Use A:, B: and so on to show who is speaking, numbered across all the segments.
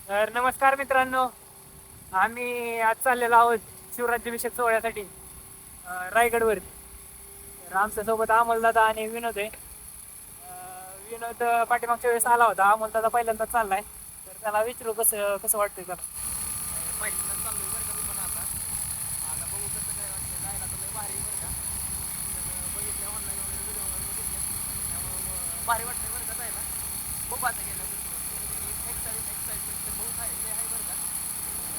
A: तर नमस्कार मित्रांनो, आम्ही आज चाललेलो आहोत शिवराज्याभिषेक सोहळ्यासाठी रायगडवर. तर आमच्यासोबत अमोलदादा आणि विनोद आहे. विनोद पाठीमागच्या वेळेस आला होता, अमोलदादा पहिल्यांदाच चाललाय. तर त्याला विचारू कसं कसं वाटतंय त्याला.
B: पहिल्यांदाच चाललोय बरं का मी पण आता बघू कसं काय वाटतं. जायला तर लय भारी आहे बरं का. बघितलं ऑनलाईन वगैरे व्हिडिओ वगैरे बघितले, त्यामुळं भारी वाटतंय बरं का जायला. बघू आता गेलं एक्साइटमेंट तर बहुत आहे बरं का.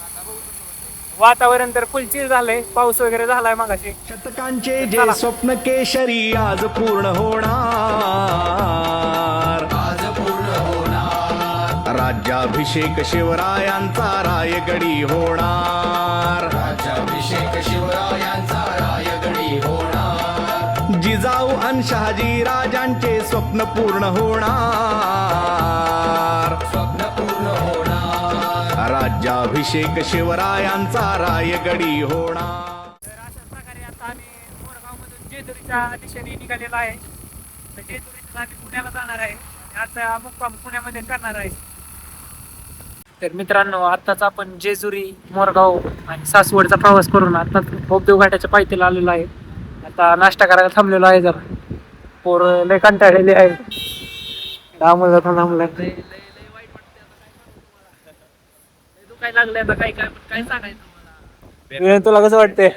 B: आता बघू कसं होतं.
A: वातावरण तर फुल चिल झालंय, पाऊस वगैरे झालाय मगाशी.
C: शतकांचे जे स्वप्न केशरी आज पूर्ण होणार. राज्याभिषेक शिवरायांचा रायगडी होणार. जिजाऊ अन शहाजी राजांचे स्वप्न पूर्ण होणार. राज्याभिषेक शिवरायांचा रायगडी होणार.
A: तर अशाच प्रकारे आता आम्ही मोरगावमधून जेजुरीच्या दिशेने निघालेलो आहे. तर जेजुरीतून आम्ही पुण्याला जाणार आहे आणि आता मुक्काम पुण्यामध्ये करणार आहे. तर मित्रांनो, आत्ताच आपण जेजुरी, मोरगाव आणि सासवडचा प्रवास करून आता बोगदेव घाटाच्या पायथ्याला आलेलो आहे. आता नाश्ता करायला थांबलेलो आहे. जरा पोरं लय कंटाळलेले आहे. थांबला
B: लय वाईट वाटतंय आता काय लागलंय आता काय सांगायचं मला.
A: तुला कसं वाटतंय?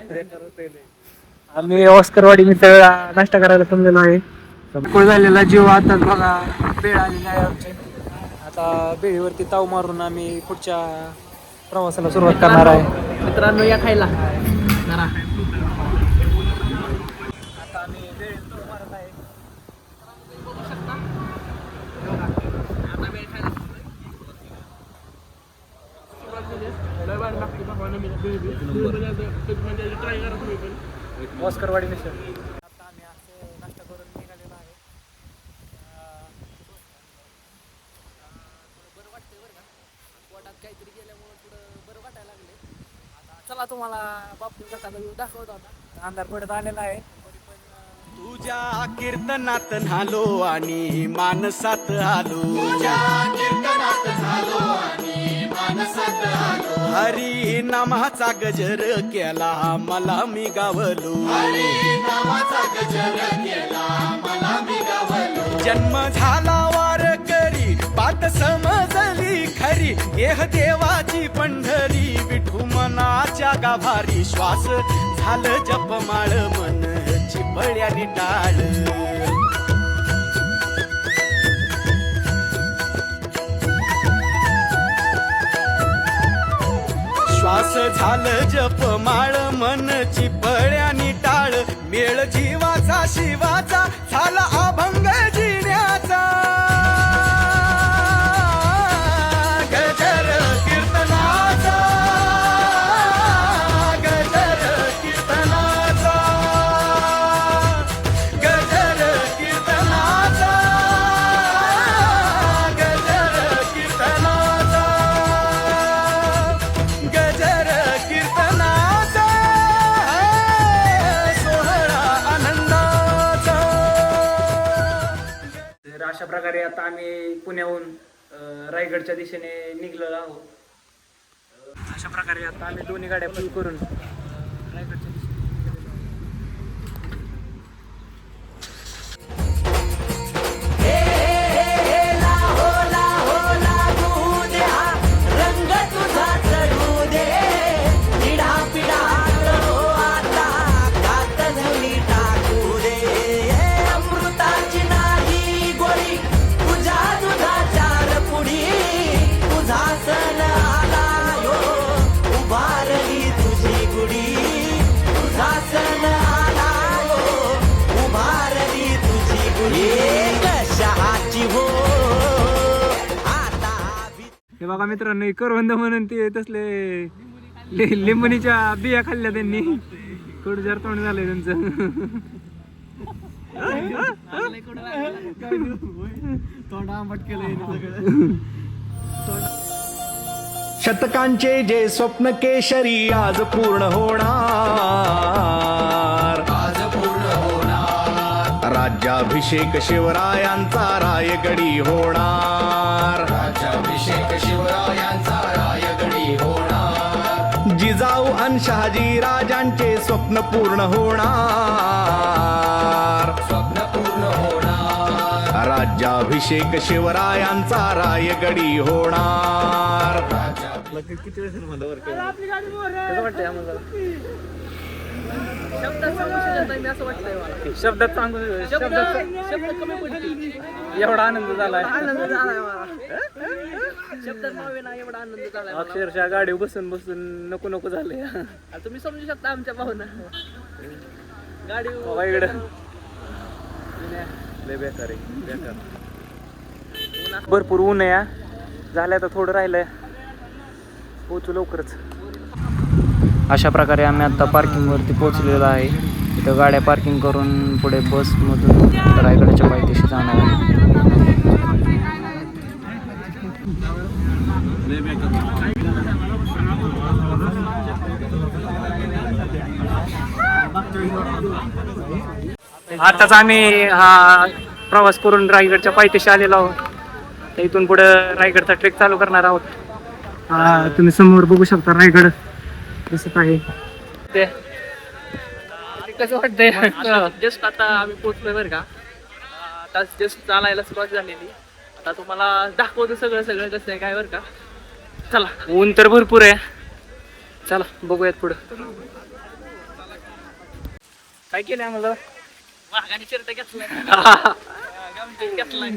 A: आम्ही ऑस्करवाडी मिसळ नाश्ता करायला थांबलेलो आहे. संपूळ झालेला जीव आता बघा, बेळ आलेली आहे आमची. आता बेळीवरती ताव मारून आम्ही पुढच्या प्रवासाला सुरुवात करणार आहे.
B: मित्रांनो या खायला जरा.
A: आता आम्ही बेळीत ताव मारत आहे. ऑस्करवाडी मिसळ. आता आम्ही असं नाश्ता करून निघालेलो आहे.
B: बरं वाटतंय बरं का. पोटात काहीतरी गेल्यामुळं थोडं बरं वाटायला लागले. आता चला तुम्हाला बापू कसा दाखवतो आता.
A: अंधार पडत आलेला आहे.
C: तुझ्या कीर्तनात झालो आणि मानसात आलो. हरी नामाचा गजर केला मला मी गावलो. जन्म झाला वार करी बात समजली खरी. देह देवाची पंढरी विठू मनाच्या गाभारी. श्वास झालं जपमाळ मन चिपळ्यानी टाळ. श्वास झालं जपमाळ मन चिपळ्यानी टाळ. मेळ जीवाचा शिवाचा झाला अभंग जिण्याचा. गजर कीर्तनाचा, गजर कीर्तनाचा, गजर कीर्तनाचा, गजर कीर्तनाचा, गजर कीर्तनाचा सोहळा आनंदाचा.
A: तर अशा प्रकारे आता आम्ही पुण्याहून रायगडच्या दिशेने निघलेलो आहोत. अशा प्रकारे आता आम्ही दोन्ही गाड्या फुल करून रायगडच्या दिशेने निघालेलो आहोत. हे बघा मित्रांनो, हे करवंद म्हणून ते तसले लिंबणीच्या बिया खाल्ल्या त्यांनी. कडूजार तोंड झालंय त्यांचं.
B: तोंड आंबट केलंय सगळं.
C: शतकांचे जे स्वप्न केशरी आज पूर्ण होणार. राज्याभिषेक शिवरायांचा रायगडी होणार.
D: राज्याभिषेक शिवरायांचा
C: समाधान शहाजी राजांचे स्वप्न पूर्ण होणार. स्वप्न पूर्ण होणार. राज्याभिषेक शिवरायांचा रायगडी होणार.
B: किती वेळ मला कसं वाटतंय आम्हाला शब्दात सांगू शकत नाही मी असं वाटतंय मला.
A: शब्दात सांगू
B: शब्द कमी पडतील
A: एवढा आनंद झालाय.
B: आनंद झालाय मला शब्दात मावे ना एवढा आनंद झालाय मला.
A: अक्षरशः गाडीवर बसून बसून नको नको झाले.
B: आता तुम्ही समजू शकता आमच्या भावना गाडी
A: बाबा इकडं लय बेकार आहे बेकार. भरपूर ऊन आहे हा. झालं आता थोडं राहिलंय पोचू लवकरच. अशा प्रकारे आम्ही आता पार्किंगवरती पोहोचलेलो आहे. इथं गाड्या पार्किंग करून पुढे बसमधून रायगडच्या पायथ्याशी जाणार आहे. आताच आम्ही हा प्रवास करून रायगडच्या पायथ्याशी आलेलो आहोत. तर इथून पुढे रायगडचा ट्रेक चालू करणार आहोत. तुम्ही समोर बघू शकता रायगड दिसत आहे.
B: ते कसं वाटतंय जस्ट आता आम्ही पोहोचलोय बरं का. आता जस्ट चालायला सुरुवात झालेली. आता तुम्हाला दाखवतो सगळं सगळं कसं आहे काय बरं का. चला
A: ऊन तर भरपूर आहे. चला बघूयात पुढं काय केलं आम्हाला.
B: वाघाने चिरट घेतलाय घेतलाय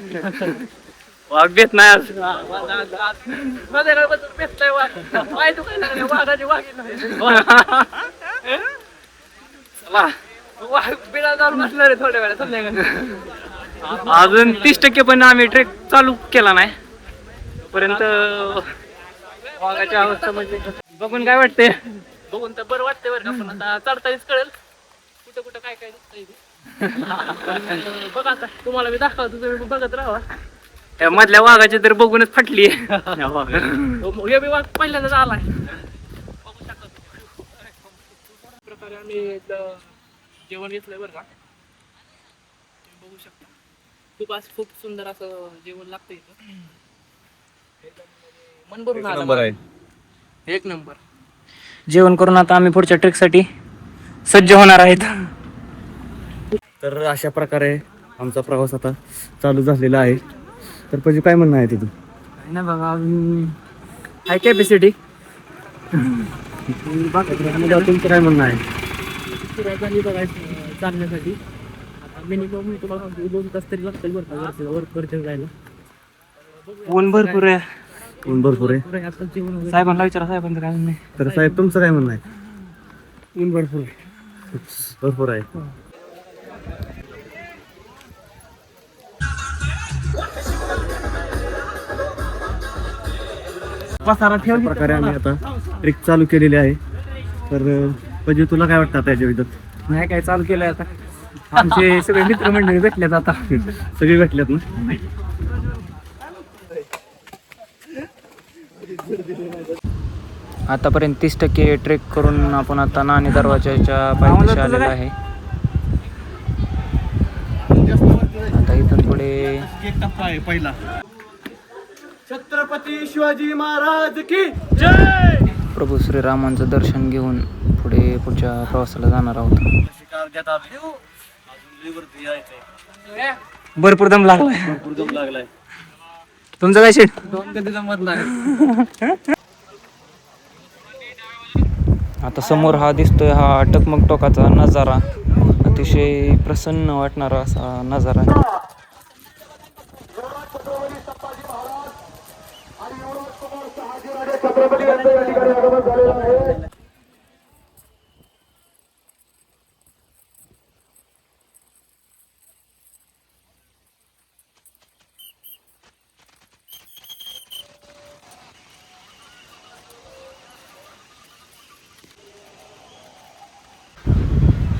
A: वाघ भेट नाही आज.
B: भेटलाय वाघ पाय दुखायला लागले वाघाची वाघी
A: चला
B: वाघ बिना जाऊन बसणार आहे थोड्या वेळा संध्याकाळी.
A: अजून 30% पण आम्ही ट्रेक चालू केला नाही पर्यंत. वाघाची अवस्था म्हणजे बघून काय वाटते.
B: बघून तर बरं वाटतंय बरं का. पण आता चढतानीच कळेल कुठं कुठं काय काय दिसतंय ते. बघा आता तुम्हाला मी दाखवतो तुम्ही बघत राहा.
A: त्या मधल्या वाघाची तर बघूनच फाटली.
B: हे बी वाघ पहिल्यांदाच आलाय बघू शकता. प्रकारे आम्ही इथलं जेवण घेतलंय बरं का. तुम्ही बघू शकता खूप सुंदर असं जेवण लागतं इथं. मन भरून आलं. एक नंबर.
A: जेवण करून आता आम्ही पुढच्या ट्रेकसाठी सज्ज होणार आहेत.
D: तर अशा प्रकारे आमचा प्रवास आता चालू झालेला आहे. तर म्हणजे काय म्हणणं आहे तिथून.
A: नाही बघा अजून हाय कॅपॅसिटी.
D: तुमचं काय म्हणणं आहे.
B: सुरुवात झाली बघायचं चालण्यासाठी. आता मिनिमम तुम्हाला सांगतो 2 तास तरी लागतील बरं का वरती जायला.
A: ऊन भरपूर आहे.
D: ऊन भरपूर आहे.
B: पुढे आता जेवण वगैरे
A: साहेबांना विचारा साहेबांचं काय नाही.
D: तर साहेब तुमचं काय म्हणणं आहे.
B: ऊन भरपूर आहे.
D: भरपूर आहे. अशा प्रकारे आम्ही आता ट्रेक चालू केलेली आहे. तर म्हणजे तुला काय वाटतं आता याच्या
A: नाही काय चालू केलंय आता. आमचे सगळे मित्रमंडळी भेटलेत आता.
D: सगळे भेटल्यात ना.
A: आतापर्यंत 30% ट्रेक करून आपण आता नाणे दरवाजाच्या पायथ्याशी आलेलो आहे. आता इथून पुढे
D: एक टप्पा आहे पहिला. छत्रपती शिवाजी महाराज की जय.
A: प्रभू श्रीरामांचं दर्शन घेऊन पुढे पुढच्या प्रवासाला जाणार आहोत. भरपूर दम लागलाय. तुमचं काय शेट. आता समोर हा दिसतोय हा टकमक टोकाचा नजारा. अतिशय प्रसन्न वाटणारा असा नजारा आहे.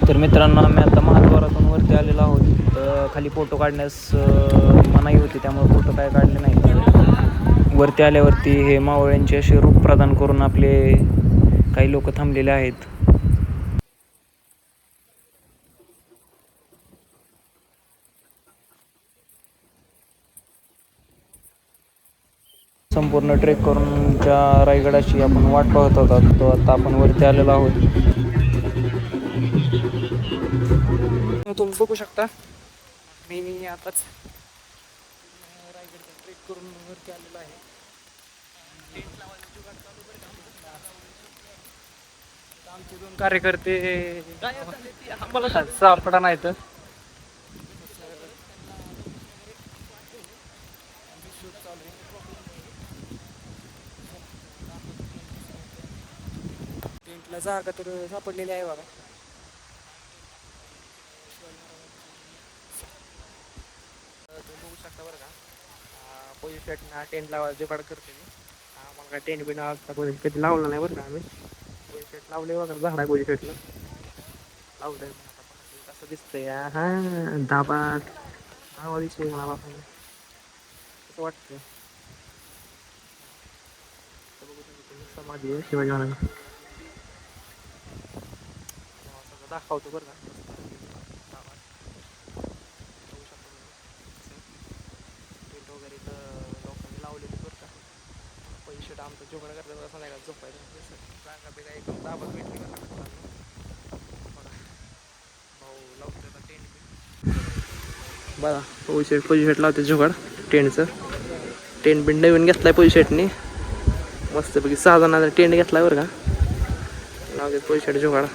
A: तर मित्रांनो आम्ही आता महाद्वारातून वरती आलेलो आहोत. तर खाली फोटो काढण्यास मनाई होती त्यामुळे फोटो काय काढले नाही. वरती आल्यावरती हे मावळ्यांचे असे रूप प्रदान करून आपले काही लोक थांबलेले आहेत. संपूर्ण ट्रेक करून ज्या रायगडाची आपण वाट पाहत होतो तो आता आपण वरती आलेलो आहोत. तुम्ही बघू शकता मी आताच रायगडचा ट्रेक करून वरती आलेलो आहे. आमचे 2 कार्यकर्ते सापडा नाही तर टेंटला जागा तर सापडलेली आहे बघा. तुम्ही बघू शकता बरं का पोलीस स्टेशनला टेंट लावायला जुगाड करते मी. आम्हाला काय टेंट बिन कधी लावलं नाही बरं का आम्ही. पोलीस स्टेट लावले वगैरे झाडा पोलीस स्टेटला लावलंय कसं दिसतंय हा दाबात धावा दिसतोय मला बापाने कसं वाटतंय. समाधी आहे शिवाजी महाराज दाखवतो बरं का. टेंट वगैरे तर लोकांनी लावलेली बरं का. पैसे आमचं जुगाड करतात असं नाही का झोपायचं जागा बिगा एकदम दाबात भेटली का भाऊ लावतो टेंट बघा. पोलीस लावते जुगाड टेंटचं. टेंट बिंट नवीन घेतलाय पोलीस शेटनी मस्तपैकी 6 जणांचा टेंट घेतलाय बरं का. लावते पोलीस शेट जुगाड.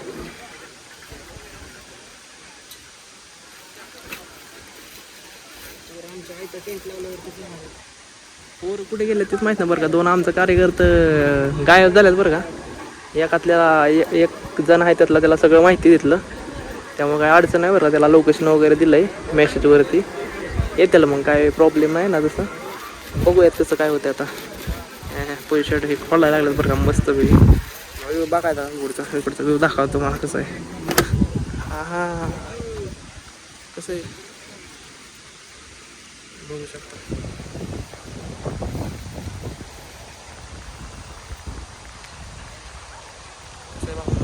A: पोर कुठे गेले तेच माहित नाही बरं का. 2 आमचं कार्यकर्ते गायब झालेत बरं का. एकातल्या एक जण आहे त्याला सगळं माहिती दिलं त्यामुळे काय अडचण नाही बरं का. त्याला लोकेशन वगैरे दिलंय मेसेजवरती येतील मग काय प्रॉब्लेम नाही ना. तसं बघूयात कसं काय होतं आता. पोलीस शर्ट हे खोलायला लागलं बरं का मस्त व्ह्यू बघायचा इकडचा व्ह्यू दाखवतो मला कसं आहे. हा कसं आहे बघू शकता.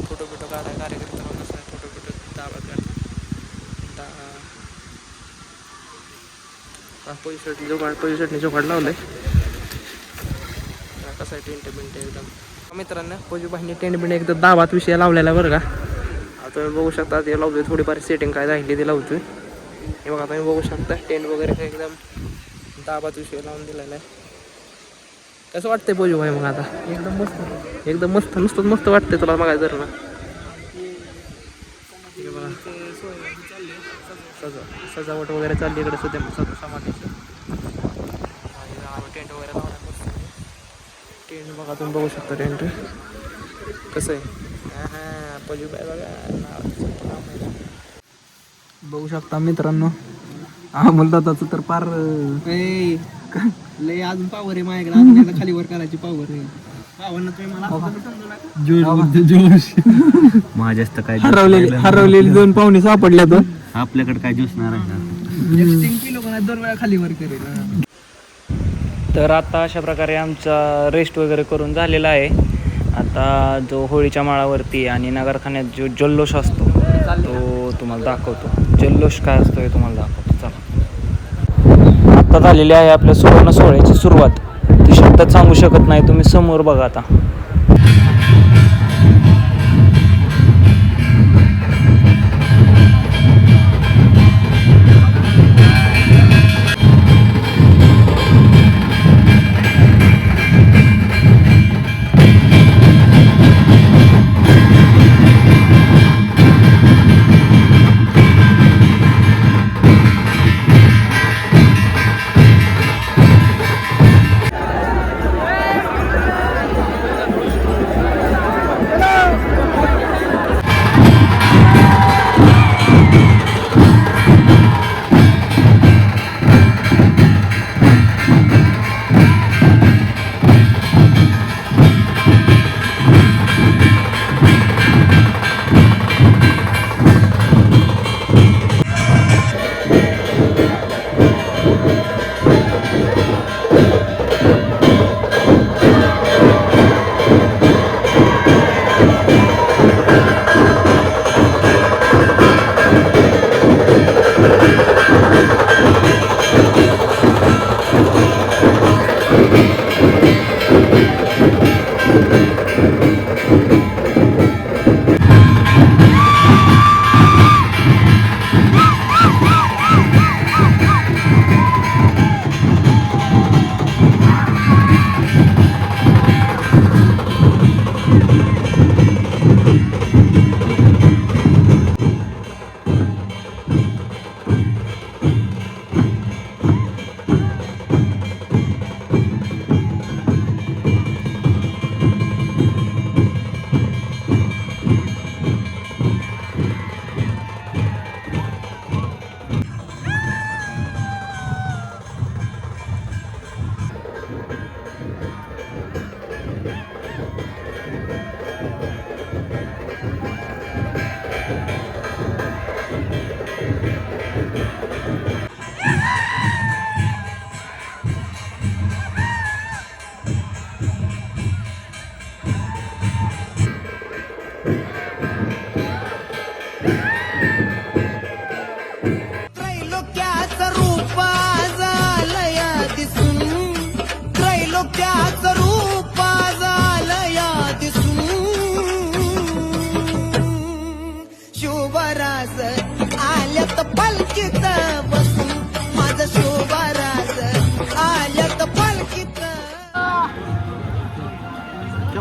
A: फोटो बिटो काढाय कार्यक्रम कसं आहे फोटो बिटो दाबात पोलीस शर्टने जोगाड लावलंय कसं आहे. टेंट बिंट एकदम मित्रांनो पोलीस बाईंनी टेंट बिंट एकदम दाबात विषय लावलेला बरं का. आता तुम्ही बघू शकता ते लावतोय थोडीफार सेटिंग काय राहिली ते लावतोय. हे बघा तुम्ही बघू शकता टेंट वगैरे एकदम दाबात विषय लावून दिलेला आहे. कसं वाटतंय पोलीस भाई मग आता एकदम मस्त नुसतं मस्त वाटतंय तुला बघायचं जर ना. सजावट वगैरे चालली इकडे सध्या समाधीची टेंट वगैरे लावणार मस्त. टेंट बघा तुम्ही बघू शकता टेंट कसं आहे. पोलीस बाई बघा बघू शकता मित्रांनो. अमोलदादाचं तर पार लय अजून पावर आहे माझ्याकडे. अजून एकदा खाली वर करायची पावर आहे. जोश
D: माझ्याच तर काय
A: हरवलेली 2 पाहुणे सापडल्या तर
D: आपल्याकडे काय ज्यूस नाही राहिला.
A: 2 वेळा खाली वर करेल. तर आता अशा प्रकारे आमचा रेस्ट वगैरे करून झालेला आहे. आता जो होळीच्या माळावरती आणि नगरखान्यात जो जल्लोष असतो तो तुम्हाला दाखवतो. जल्लोष काय असतो हे तुम्हाला दाखवतो. चला आता झालेली आहे आपल्या सुवर्ण सोहळ्याची सुरुवात. ती शब्दात सांगू शकत नाही. तुम्ही समोर बघा आता.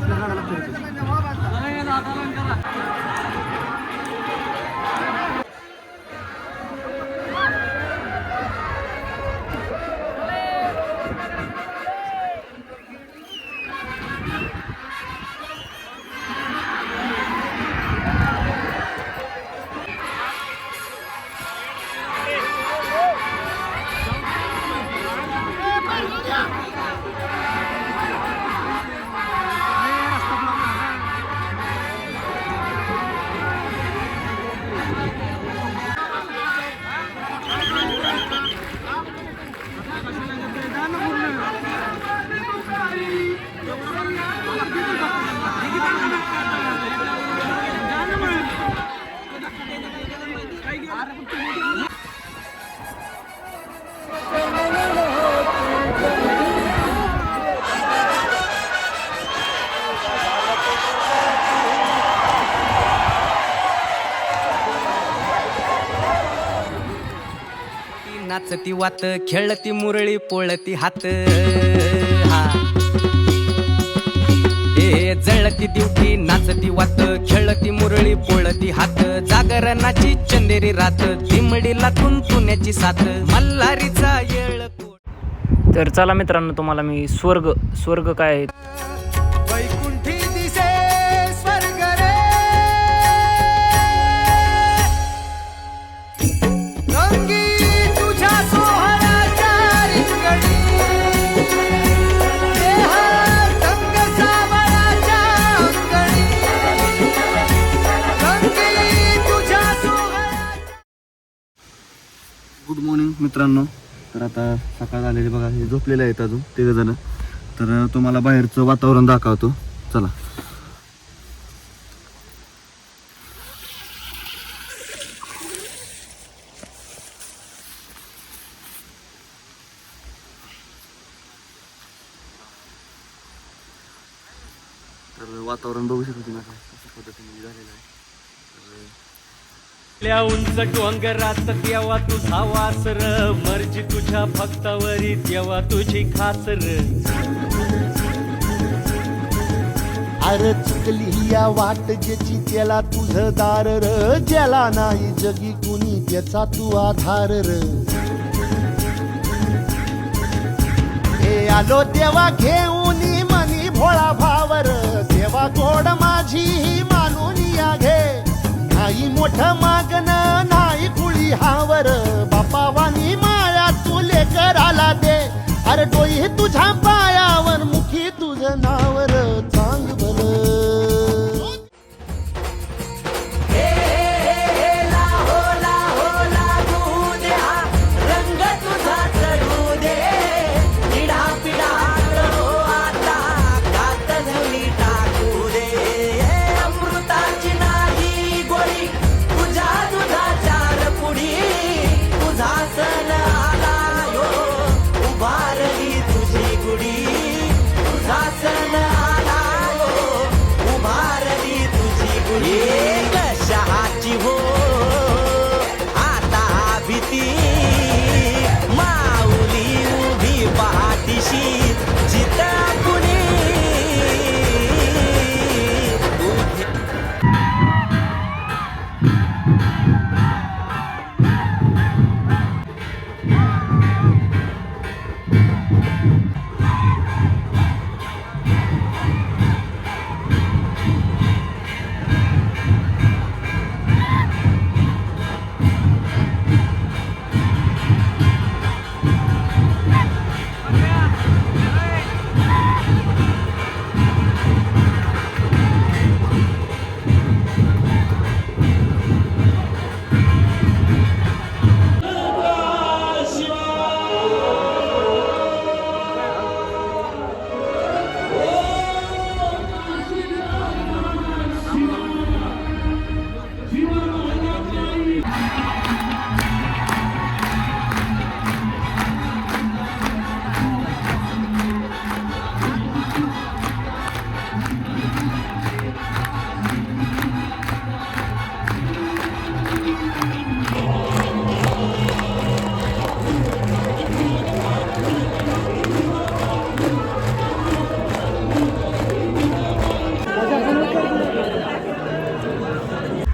D: आपल्या गाडाला फिरतो.
B: नाचती वात खेळती मुरळी पोळती हात हा. ए जळती दिवटी नाचती वात खेळती मुरळी पोळती हात जागरणाची चंदेरी रात दिमडीला तुंतुण्याची साथ मल्हारीचा येळ.
A: तर चला मित्रांनो, तुम्हाला मी स्वर्ग काय आहे
C: वैकुंठी दिसे स्वर्ग रे रंगी तुझ्या सोहळ्याच्या रिंगणी देहा रंग सावळाच्या अंगणी रंगी तुझ्या सोहळ्याच्या.
D: गुड मॉर्निंग मित्रांनो. तर आता सकाळ झालेली बघा, हे झोपलेले आहेत अजून 3 जण. तर तुम्हाला बाहेरचं वातावरण दाखवतो, चला. तर वातावरण बघू शकतो तुम्ही आता कशा पद्धतीने झालेलं आहे.
E: त्या उंच डोंगरात देवा तुझा वासर मर्जी तुझ्या भक्तावरी देवा तुझी खासर.
F: अरे चुकली या वाट ज्याची त्याला तुझं दार र ज्याला नाही जगी कुणी त्याचा तू आधार र. हे आलो देवा घेऊन मनी भोळा भावर देवा गोड माझी ही मानून या घे. नाही मोठं मागण नाही कुळी हावर बापा वाणी माया तू लेकराला दे. अरे डोई तुझ्या पायावर मुखी तुझं नावर चांग भलं.
B: रंग तुझा चढू दे पिढा पिढा आता गात धुनी टाकू दे. अमृताची नाही गोळी तुझ्या दुधाचार पुढी तुझा सण आला यो उभारली तुझी गुढी. तुझा सण आला यो उभारली तुझी गुढी. कशाची हो आता भीती माऊली उभी पहाटीशी जिता कुणी.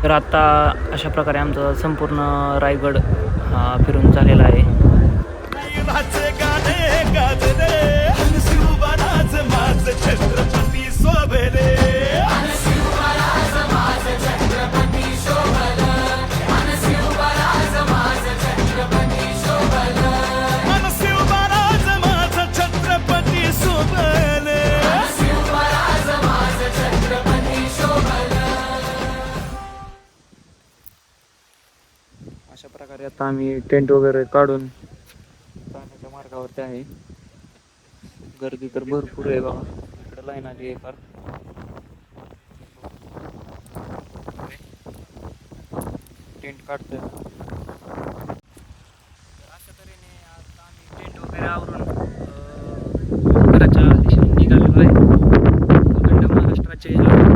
A: तर आता अशा प्रकारे आमचा संपूर्ण रायगड हा फिरून झालेला आहे. अशा प्रकारे आता आम्ही टेंट वगैरे काढून जाण्याच्या मार्गावरती आहे. गर्दी तर भरपूर आहे बघा, इकडे लाईन आली आहे फार. टेंट काढतोय. अशा तऱ्हेने आता आम्ही टेंट वगैरे आवरून घराच्या दिशेने निघालेलो आहे. अखंड महाराष्ट्राचे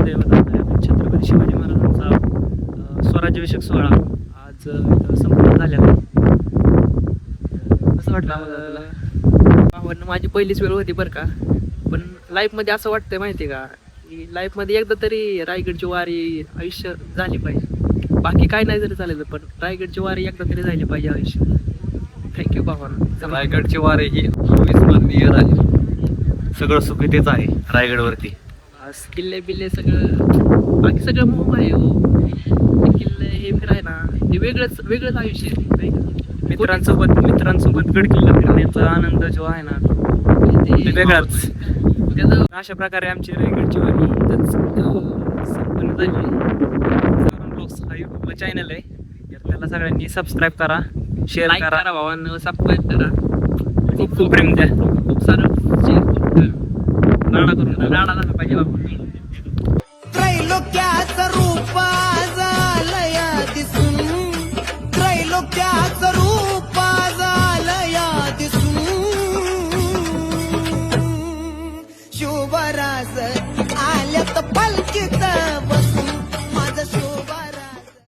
A: दैवत असणारे छत्रपती शिवाजी महाराजांचा स्वराज्याभिषेक सोहळा आज इथं संपन्न झालेला आहे. कसं वाटलं तुला?
B: माझी पहिलीच वेळ होती बरं का, पण लाईफमध्ये असं वाटतंय माहिती आहे का, की लाईफमध्ये एकदा तरी रायगडची वारी आयुष्य झाली पाहिजे. बाकी काय नाही जरी चालेल, पण रायगडची वारी एकदा तरी झाली पाहिजे आयुष्य. थँक्यू बाबा.
D: रायगडची वारी ही अविस्मरणीय राहील. सगळं सुख इथेच आहे रायगडवरती.
B: किल्ले बिल्ले सगळं, बाकी सगळं मोह आहे हो. ते किल्ले हे फिराय ना, हे वेगळंच आयुष्य आहे.
A: मित्रांसोबत गड किल्ला फिरण्याचा आनंद जो आहे ना ते वेगळाच.
B: त्याचं
A: अशा प्रकारे आमची रायगडची वारी इथंच संपन्न झाली. युट्यूब चॅनल आहे, तर त्याला सगळ्यांनी सबस्क्राईब करा, शेअर
B: लाईक
A: करा,
B: करा भावांनो, सबस्क्राईब करा,
A: खूप खूप प्रेम द्या.
B: खूप सारं शेअर करून राडा करून राडा झाला पाहिजे बाबा.
F: त्रैलोक्याचं रूप झालंय दिसून, त्रैलोक्या